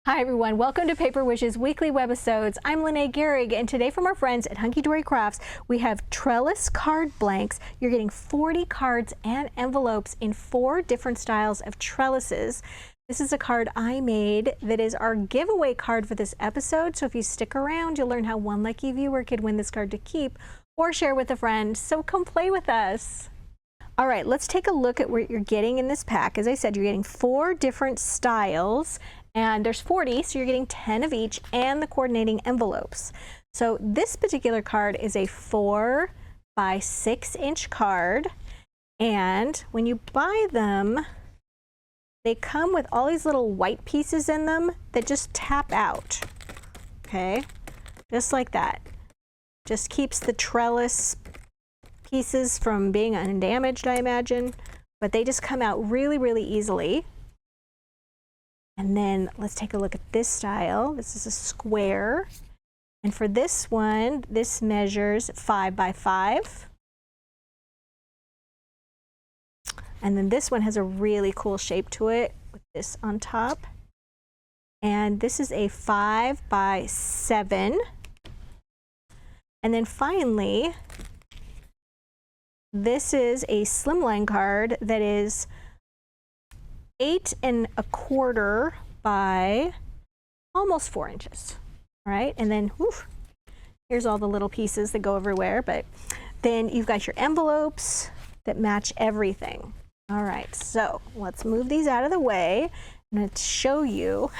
Hi everyone, welcome to Paper Wish's weekly webisodes. I'm Lene Gehrig, and today from our friends at Hunkydory Crafts, we have Trellis card blanks. You're getting 40 cards and envelopes in 4 different styles of trellises. This is a card I made that is our giveaway card for this episode, so if you stick around, you'll learn how one lucky viewer could win this card to keep or share with a friend, so come play with us. All right, let's take a look at what you're getting in this pack. As I said, you're getting 4 different styles. And there's 40, so you're getting 10 of each and the coordinating envelopes. So this particular card is a 4 by 6 inch card. And when you buy them, they come with all these little white pieces in them that just tap out. Okay, just like that. Just keeps the trellis pieces from being undamaged, I imagine. But they just come out really, really easily. And then let's take a look at this style. This is a square. And for this one, this measures 5 by 5. And then this one has a really cool shape to it with this on top. And this is a 5 by 7. And then finally, this is a slimline card that is 8 1/4 by almost 4 inches, right? And then here's all the little pieces that go everywhere, but then you've got your envelopes that match everything. All right, so let's move these out of the way and let's show you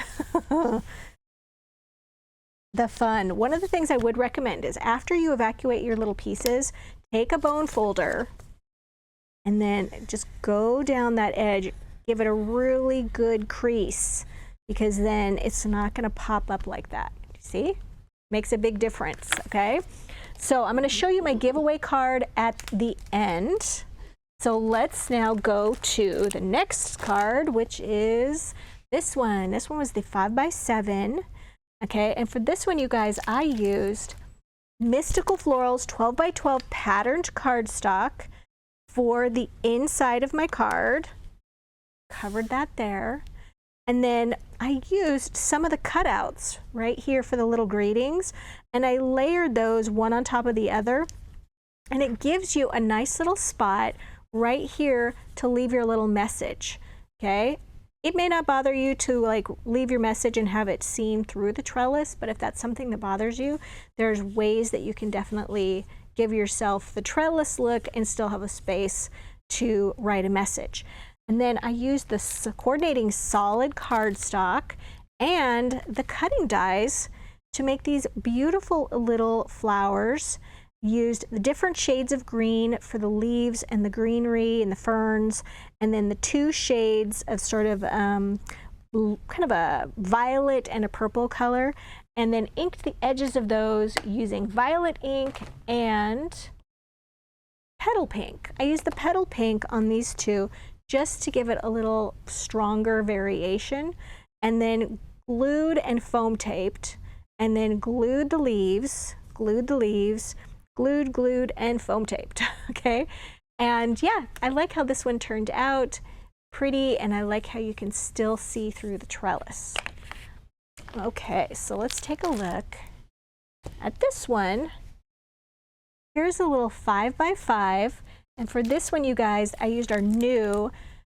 the fun. One of the things I would recommend is after you evacuate your little pieces, take a bone folder and then just go down that edge. Give it a really good crease because then it's not going to pop up like that. See? Makes a big difference, okay? So I'm going to show you my giveaway card at the end. So let's now go to the next card, which is this one. This one was the 5 by 7. Okay, and for this one, you guys, I used Mystical Florals 12 by 12 patterned cardstock for the inside of my card. Covered that there. And then I used some of the cutouts right here for the little greetings, and I layered those one on top of the other, and it gives you a nice little spot right here to leave your little message. Okay, it may not bother you to like leave your message and have it seen through the trellis, but if that's something that bothers you, there's ways that you can definitely give yourself the trellis look and still have a space to write a message. And then I used the coordinating solid cardstock and the cutting dies to make these beautiful little flowers. Used the different shades of green for the leaves and the greenery and the ferns, and then the 2 shades of sort of kind of a violet and a purple color, and then inked the edges of those using violet ink and petal pink. I used the petal pink on these 2 just to give it a little stronger variation, and then glued and foam taped, and then glued the leaves, glued, and foam taped, okay? And yeah, I like how this one turned out pretty, and I like how you can still see through the trellis. Okay, so let's take a look at this one. Here's a little 5 by 5. And for this one, you guys, I used our new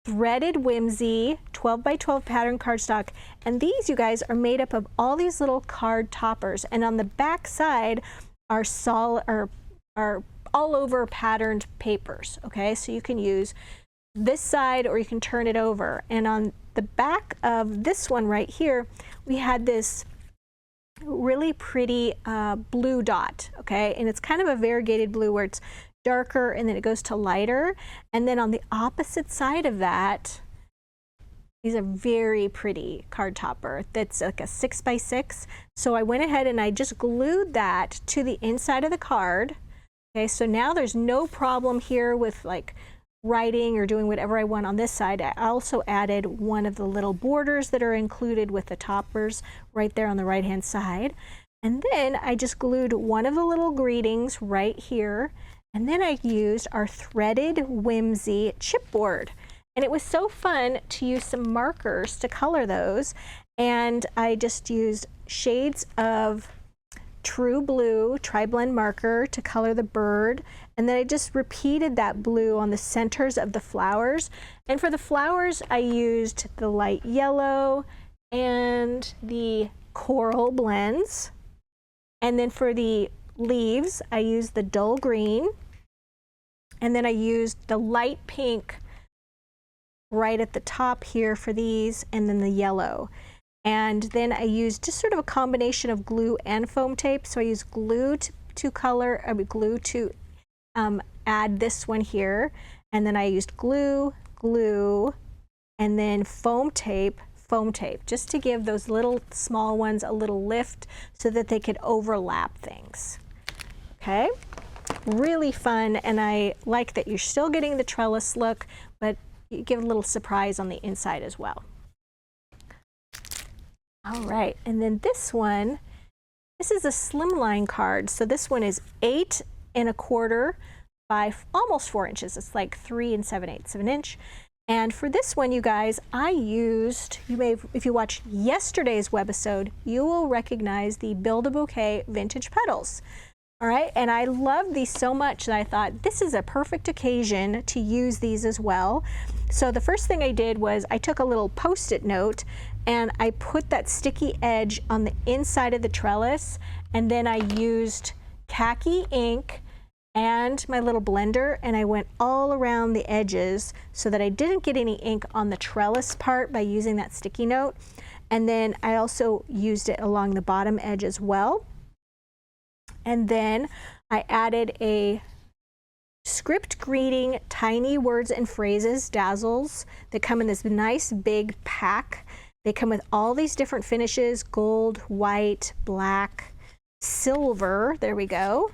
Threaded Whimsy 12 by 12 pattern cardstock. And these, you guys, are made up of all these little card toppers. And on the back side are all over patterned papers, okay? So you can use this side or you can turn it over. And on the back of this one right here, we had this really pretty blue dot, okay? And it's kind of a variegated blue where it's darker and then it goes to lighter. And then on the opposite side of that is a very pretty card topper that's like a 6 by 6. So I went ahead and I just glued that to the inside of the card. Okay, so now there's no problem here with like writing or doing whatever I want on this side. I also added one of the little borders that are included with the toppers right there on the right hand side. And then I just glued one of the little greetings right here. And then I used our Threaded Whimsy chipboard. And it was so fun to use some markers to color those. And I just used shades of True Blue Tri-Blend marker to color the bird. And then I just repeated that blue on the centers of the flowers. And for the flowers, I used the light yellow and the coral blends. And then for the leaves, I used the dull green. And then I used the light pink right at the top here for these, and then the yellow. And then I used just sort of a combination of glue and foam tape. So I used glue to color, glue to add this one here. And then I used glue, and then foam tape, just to give those little small ones a little lift so that they could overlap things. Okay, really fun, and I like that you're still getting the trellis look, but you give a little surprise on the inside as well. All right, and then this one, this is a slimline card. So this one is 8 1/4 by almost 4 inches. It's like 3 7/8 of an inch. And for this one, you guys, I used, if you watched yesterday's webisode, you will recognize the Build a Bouquet vintage petals. All right, and I love these so much that I thought this is a perfect occasion to use these as well. So the first thing I did was I took a little Post-it note and I put that sticky edge on the inside of the trellis, and then I used khaki ink and my little blender, and I went all around the edges so that I didn't get any ink on the trellis part by using that sticky note. And then I also used it along the bottom edge as well. And then I added a script greeting tiny words and phrases dazzles that come in this nice big pack. They come with all these different finishes: gold, white, black, silver, there we go,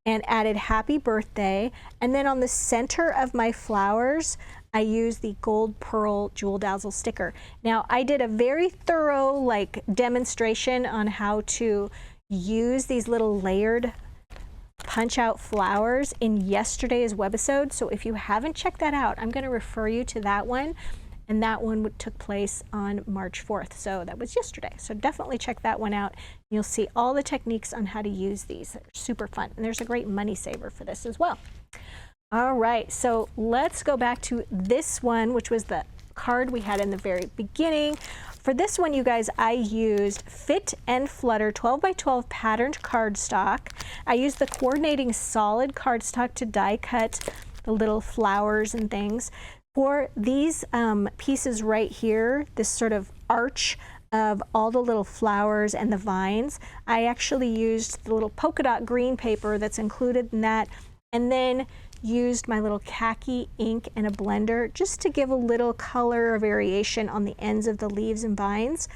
and added happy birthday. And then on the center of my flowers, I used the gold pearl jewel dazzle sticker. Now I did a very thorough demonstration on how to use these little layered punch out flowers in yesterday's webisode. So if you haven't checked that out, I'm going to refer you to that one. And that one took place on March 4th. So that was yesterday. So definitely check that one out. You'll see all the techniques on how to use these. They're super fun. And there's a great money saver for this as well. All right, so let's go back to this one, which was the card we had in the very beginning. For this one, you guys, I used Fit and Flutter 12 by 12 patterned cardstock. I used the coordinating solid cardstock to die cut the little flowers and things. For these pieces right here, this sort of arch of all the little flowers and the vines, I actually used the little polka dot green paper that's included in that, and then used my little khaki ink and a blender just to give a little color variation on the ends of the leaves and vines.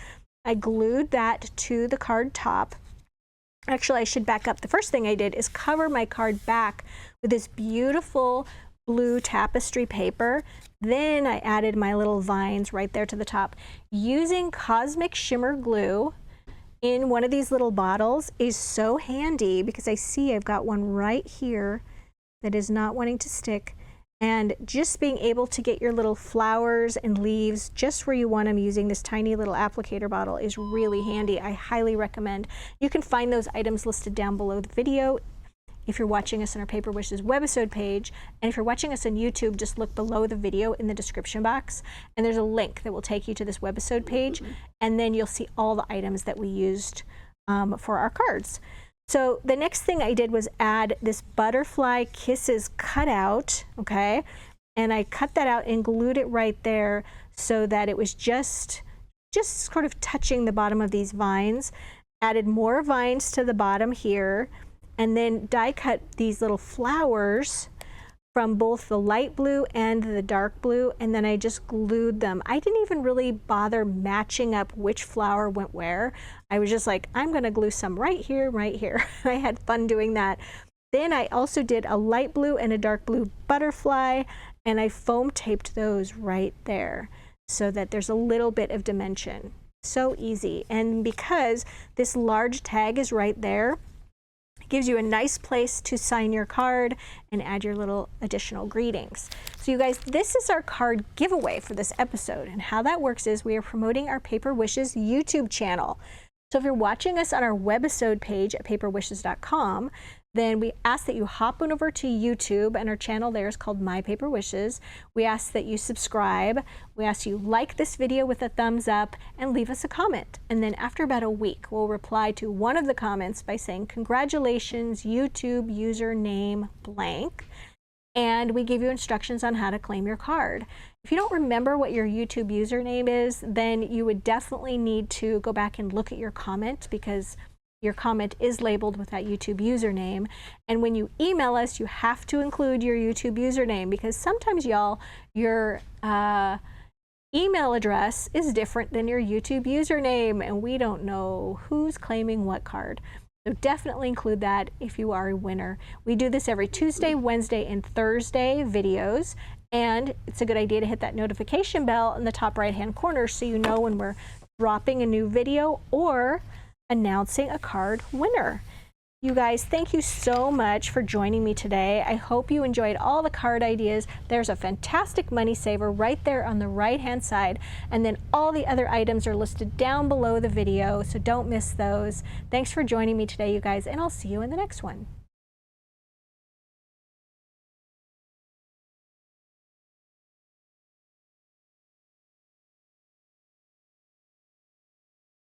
I glued that to the card top. Actually, I should back up. The first thing I did is cover my card back with this beautiful blue tapestry paper. Then I added my little vines right there to the top. Using Cosmic Shimmer glue in one of these little bottles is so handy because I see I've got one right here that is not wanting to stick, and just being able to get your little flowers and leaves just where you want them using this tiny little applicator bottle is really handy. I highly recommend. You can find those items listed down below the video if you're watching us on our Paper Wishes webisode page, and if you're watching us on YouTube, just look below the video in the description box, and there's a link that will take you to this webisode page, and then you'll see all the items that we used for our cards. So the next thing I did was add this Butterfly Kisses cutout, okay? And I cut that out and glued it right there so that it was just sort of touching the bottom of these vines. Added more vines to the bottom here, and then die cut these little flowers from both the light blue and the dark blue, and then I just glued them. I didn't even really bother matching up which flower went where. I was just like, I'm gonna glue some right here, right here. I had fun doing that. Then I also did a light blue and a dark blue butterfly, and I foam taped those right there so that there's a little bit of dimension. So easy. And because this large tag is right there, Gives you a nice place to sign your card and add your little additional greetings. So you guys, this is our card giveaway for this episode, and how that works is we are promoting our Paper Wishes YouTube channel. So if you're watching us on our webisode page at paperwishes.com, then we ask that you hop on over to YouTube, and our channel there is called My Paper Wishes. We ask that you subscribe. We ask you like this video with a thumbs up and leave us a comment. And then after about a week, we'll reply to one of the comments by saying, congratulations, YouTube username blank. And we give you instructions on how to claim your card. If you don't remember what your YouTube username is, then you would definitely need to go back and look at your comment, because your comment is labeled with that YouTube username. And when you email us, you have to include your YouTube username, because sometimes, y'all, your email address is different than your YouTube username, and we don't know who's claiming what card. So definitely include that if you are a winner. We do this every Tuesday, Wednesday, and Thursday videos, and it's a good idea to hit that notification bell in the top right-hand corner so you know when we're dropping a new video or announcing a card winner. You guys, thank you so much for joining me today. I hope you enjoyed all the card ideas. There's a fantastic money saver right there on the right-hand side, and then all the other items are listed down below the video, so don't miss those. Thanks for joining me today, you guys, and I'll see you in the next one.